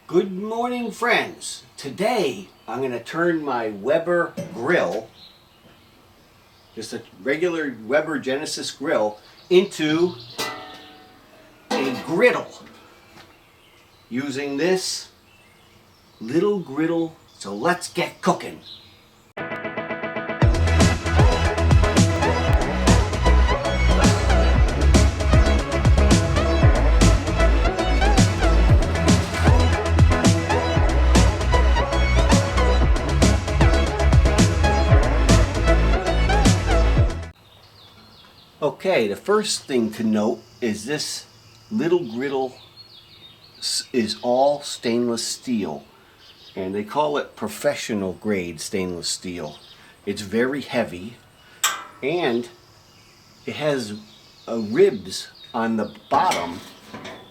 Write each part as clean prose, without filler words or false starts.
Good morning, friends. Today I'm going to turn my Weber grill, just a regular Weber Genesis grill, into a griddle using this Little Griddle. So let's get cooking. Okay, the first thing to note is this Little Griddle is all stainless steel, and they call it professional grade stainless steel. It's very heavy, and it has ribs on the bottom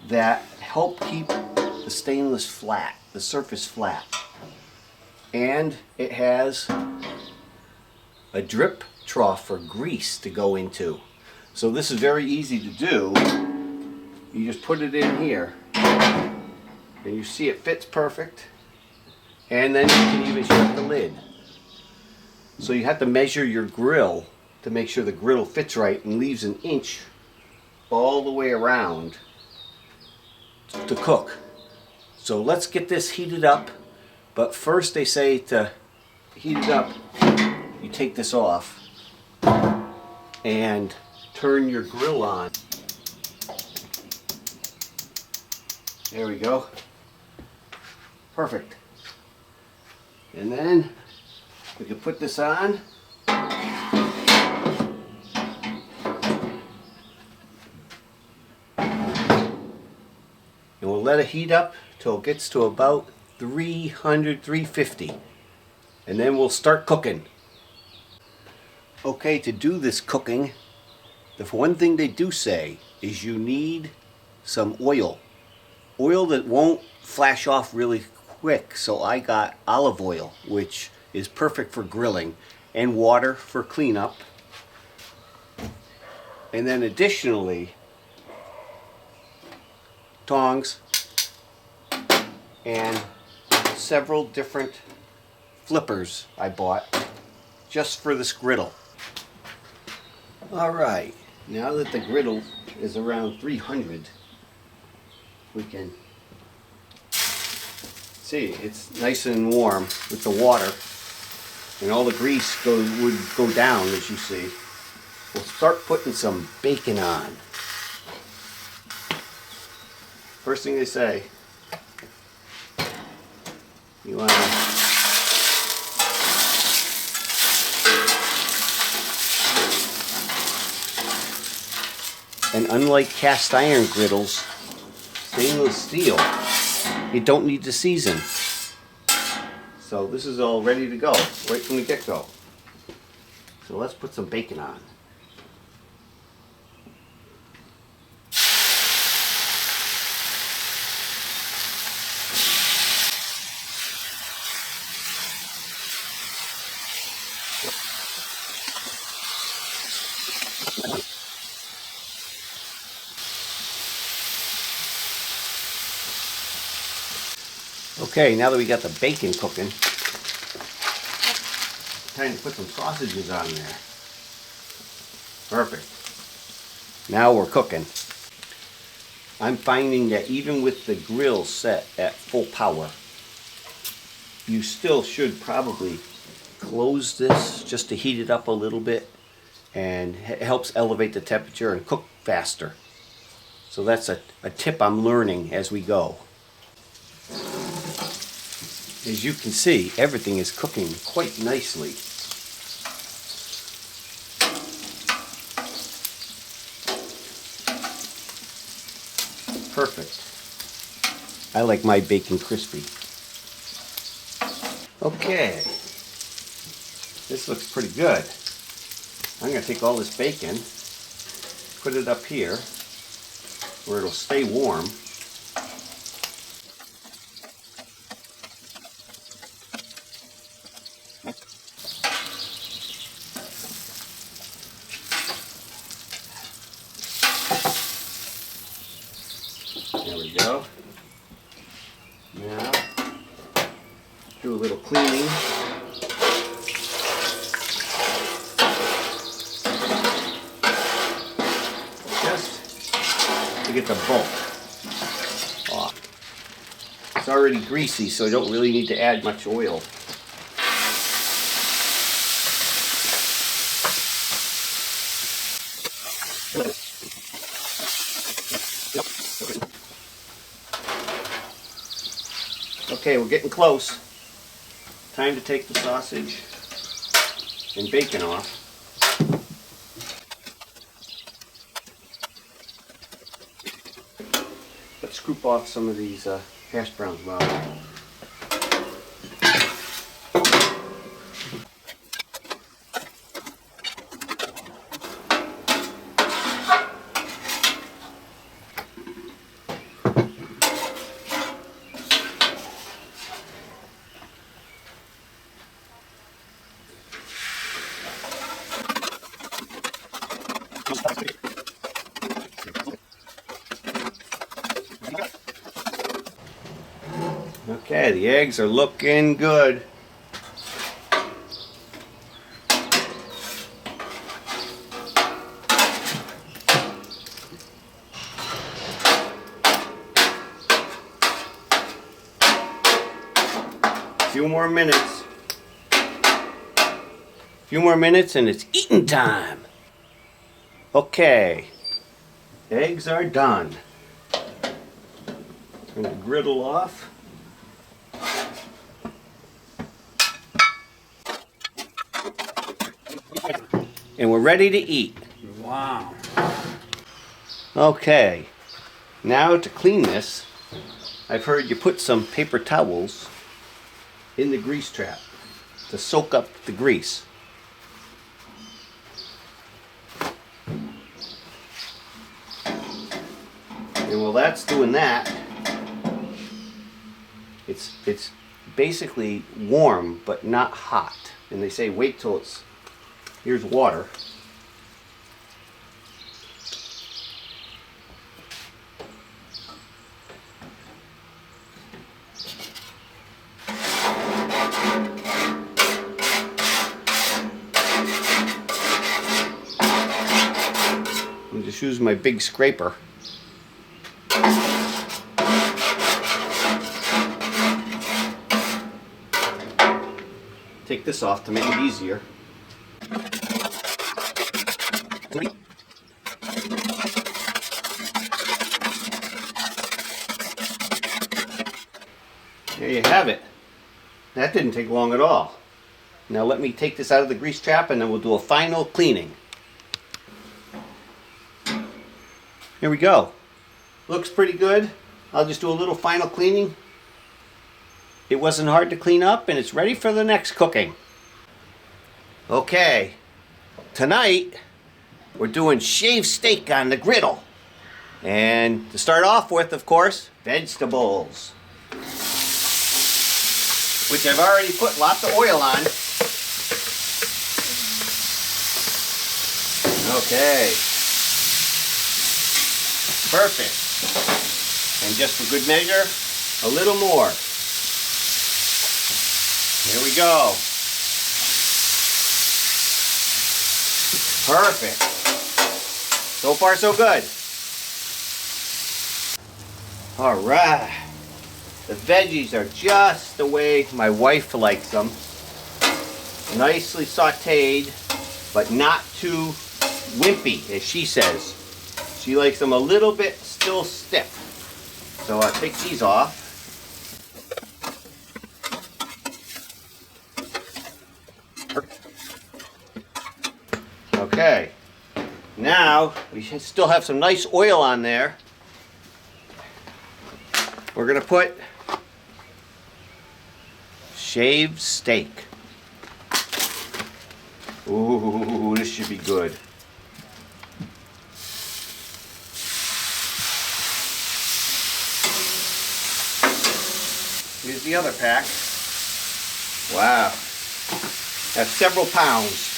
that help keep the stainless flat, the surface flat. And it has a drip trough for grease to go into. So this is very easy to do. You just put it in here and you see it fits perfect, and then you can even shut the lid. So you have to measure your grill to make sure the griddle fits right and leaves an inch all the way around to cook. So let's get this heated up, but first they say to heat it up you take this off and turn your grill on. There we go. Perfect. And then we can put this on. And we'll let it heat up till it gets to about 300, 350. And then we'll start cooking. Okay, to do this cooking, the one thing they do say is you need some oil. Oil that won't flash off really quick, so I got olive oil, which is perfect for grilling, and water for cleanup. And then additionally, tongs and several different flippers I bought just for this griddle. Alright, now that the griddle is around 300, we can see it's nice and warm with the water, and all the grease would go down, as you see. We'll start putting some bacon on. First thing they say, you want to and unlike cast iron griddles, stainless steel, you don't need to season. So this is all ready to go right from the get-go. So let's put some bacon on. Okay, now that we got the bacon cooking, time to put some sausages on there. Perfect. Now we're cooking. I'm finding that even with the grill set at full power, you still should probably close this just to heat it up a little bit, and it helps elevate the temperature and cook faster. So that's a tip I'm learning as we go. As you can see, everything is cooking quite nicely. Perfect. I like my bacon crispy. Okay, this looks pretty good. I'm going to take all this bacon, put it up here where it'll stay warm. There we go. Now, do a little cleaning. Just to get the bulk off. It's already greasy, so I don't really need to add much oil. Okay, we're getting close. Time to take the sausage and bacon off. Let's scoop off some of these hash browns. Wow. Okay, the eggs are looking good. Few more minutes. Few more minutes and it's eating time. Okay, eggs are done. Turn the griddle off. And we're ready to eat. Wow. Okay, now to clean this, I've heard you put some paper towels in the grease trap to soak up the grease. And while that's doing that, it's basically warm but not hot. And they say wait till it's, here's water. I'm just using my big scraper. Take this off to make it easier. There you have it. That didn't take long at all. Now let me take this out of the grease trap and then we'll do a final cleaning. Here we go. Looks pretty good. I'll just do a little final cleaning. It wasn't hard to clean up and it's ready for the next cooking. Okay, tonight we're doing shaved steak on the griddle. And to start off with, of course, vegetables, which I've already put lots of oil on. Okay. Perfect. And just for good measure, a little more. Here we go. Perfect. So far, so good. All right. The veggies are just the way my wife likes them. Nicely sauteed, but not too wimpy, as she says. She likes them a little bit still stiff. So I'll take these off. Okay, now we still have some nice oil on there. We're going to put shaved steak. Ooh, this should be good. Here's the other pack. Wow, that's several pounds.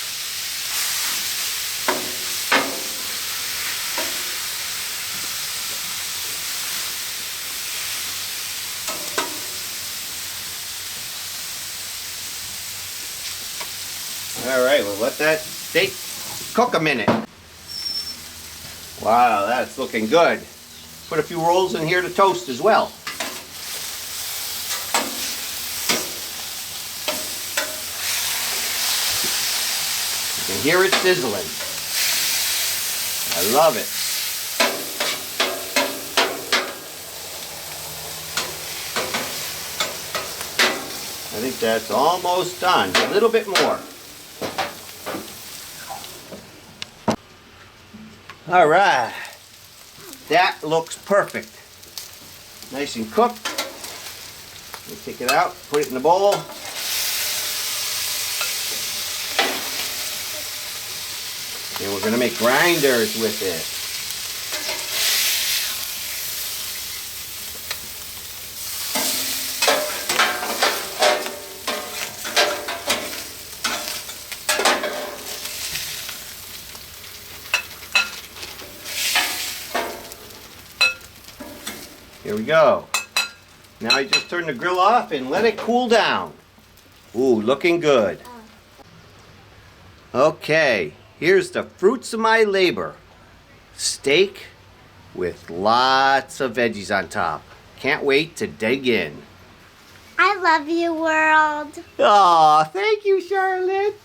Alright, we'll let that steak cook a minute. Wow, that's looking good. Put a few rolls in here to toast as well. You can hear it sizzling. I love it. I think that's almost done. A little bit more. All right. That looks perfect. Nice and cooked. We'll take it out, put it in the bowl. And we're going to make grinders with it. Here we go. Now I just turn the grill off and let it cool down. Ooh, looking good. Okay, here's the fruits of my labor. Steak with lots of veggies on top. Can't wait to dig in. I love you, world. Aw, thank you, Charlotte.